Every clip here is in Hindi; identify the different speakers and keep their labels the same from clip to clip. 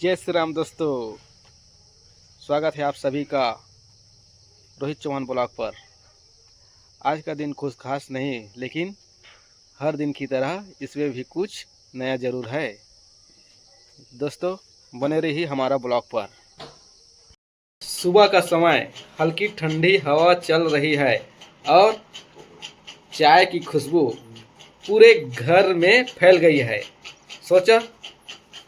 Speaker 1: जय श्री राम दोस्तों, स्वागत है आप सभी का रोहित चौहान ब्लॉग पर। आज का दिन कुछ खास नहीं, लेकिन हर दिन की तरह इसमें भी कुछ नया ज़रूर है। दोस्तों बने रहिए हमारा ब्लॉग पर। सुबह का समय, हल्की ठंडी हवा चल रही है और चाय की खुशबू पूरे घर में फैल गई है। सोचा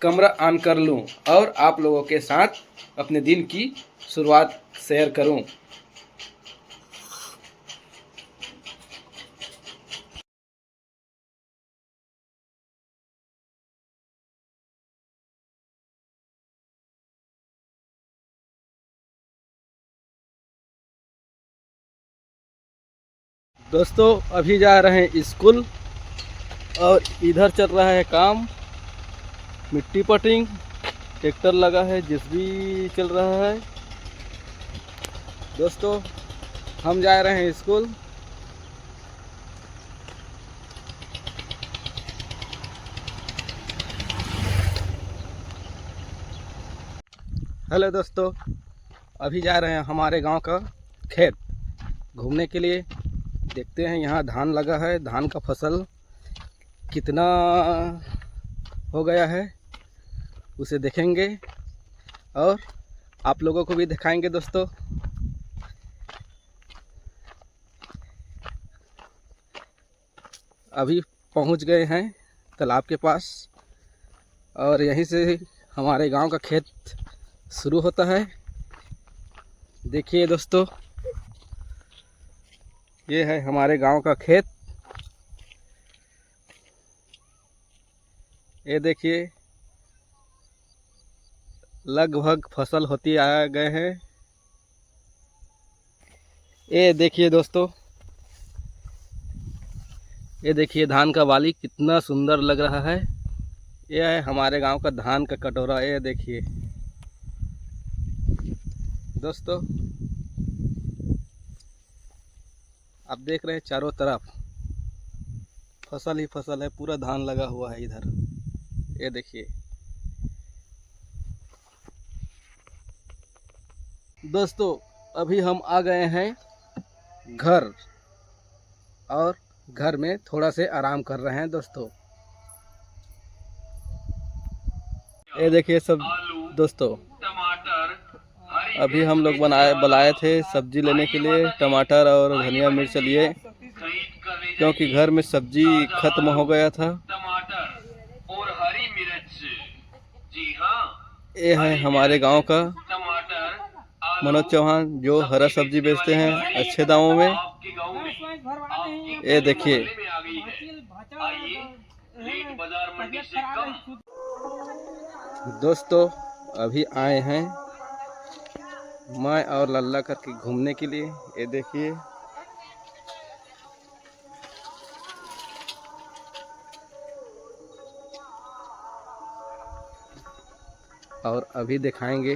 Speaker 1: कमरा ऑन कर लूं और आप लोगों के साथ अपने दिन की शुरुआत शेयर करूं। दोस्तों अभी जा रहे हैं स्कूल और इधर चल रहा है काम, मिट्टी पटिंग, ट्रैक्टर लगा है, जेसीबी चल रहा है। दोस्तों हम जा रहे हैं स्कूल। हेलो दोस्तों, अभी जा रहे हैं हमारे गांव का खेत घूमने के लिए। देखते हैं यहाँ धान लगा है, धान का फसल कितना हो गया है उसे देखेंगे और आप लोगों को भी दिखाएंगे। दोस्तों अभी पहुंच गए हैं तालाब के पास और यहीं से हमारे गांव का खेत शुरू होता है। देखिए दोस्तों, ये है हमारे गांव का खेत। ये देखिए लगभग फसल होती आ गए हैं। ये देखिए दोस्तों, ये देखिए धान का बाली कितना सुंदर लग रहा है। ये है हमारे गांव का धान का कटोरा। ये देखिए दोस्तों, आप देख रहे हैं चारों तरफ फसल ही फसल है, पूरा धान लगा हुआ है इधर। ये देखिए दोस्तों, अभी हम आ गए हैं घर और घर में थोड़ा से आराम कर रहे हैं। दोस्तों ये देखिए सब दोस्तों, अभी हम लोग बुलाए थे सब्जी लेने के लिए, टमाटर और धनिया मिर्च लिए, क्योंकि घर में सब्जी खत्म हो गया था। ये है हमारे गांव का मनोज चौहान, जो हरा सब्जी बेचते हैं अच्छे दामों में। ये देखिए दोस्तों, अभी आए हैं मैं और लल्ला करके घूमने के लिए। ये देखिए और अभी दिखाएंगे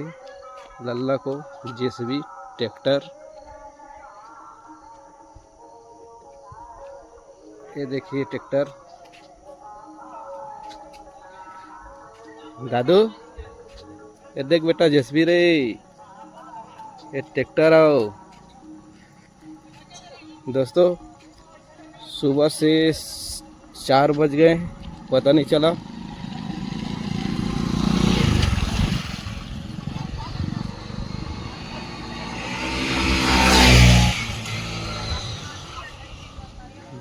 Speaker 1: लल्ला को जेसीबी, ट्रैक्टर। ये देखिए ट्रैक्टर। दादू ये देख बेटा, जेसीबी रे, ये ट्रैक्टर आओ। दोस्तों सुबह से 4 बज गए, पता नहीं चला।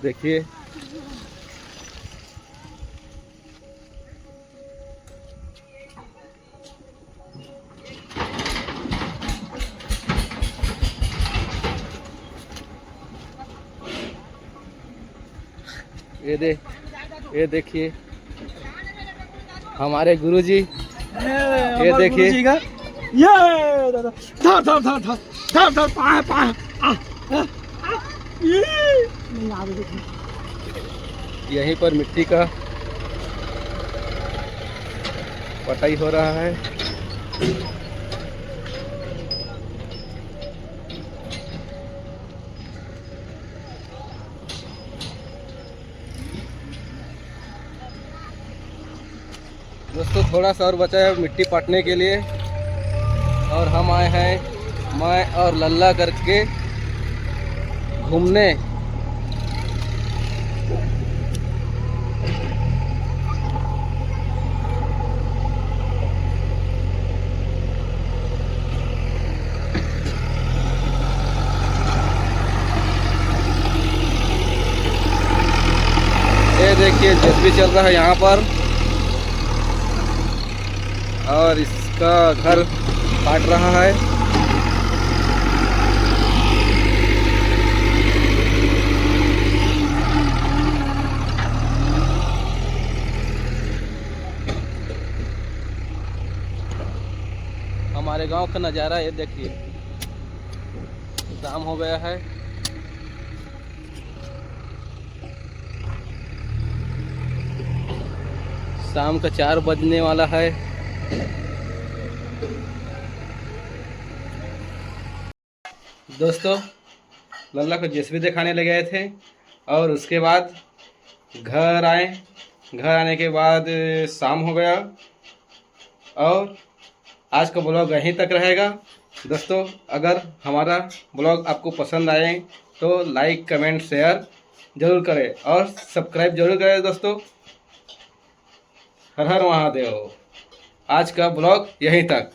Speaker 1: देखिए ये देखिए हमारे गुरुजी। ये देखिए यहीं पर मिट्टी का पटाई हो रहा है। दोस्तों थोड़ा सा और बचा है मिट्टी पाटने के लिए, और हम आए हैं मैं और लल्ला करके घूमने। ये देखिए जेसीबी चल रहा है यहाँ पर, और इसका घर काट रहा है। हमारे गांव का नज़ारा ये देखिए, शाम हो गया है। शाम का 4 बजने वाला है। दोस्तों, लल्ला को जेसीबी दिखाने ले गए थे, और उसके बाद घर आए। घर आने के बाद शाम हो गया, और आज का ब्लॉग यहीं तक रहेगा। दोस्तों, अगर हमारा ब्लॉग आपको पसंद आए तो लाइक कमेंट शेयर ज़रूर करें, और सब्सक्राइब जरूर करें। दोस्तों, हर हर महादेव। आज का ब्लॉग यहीं तक।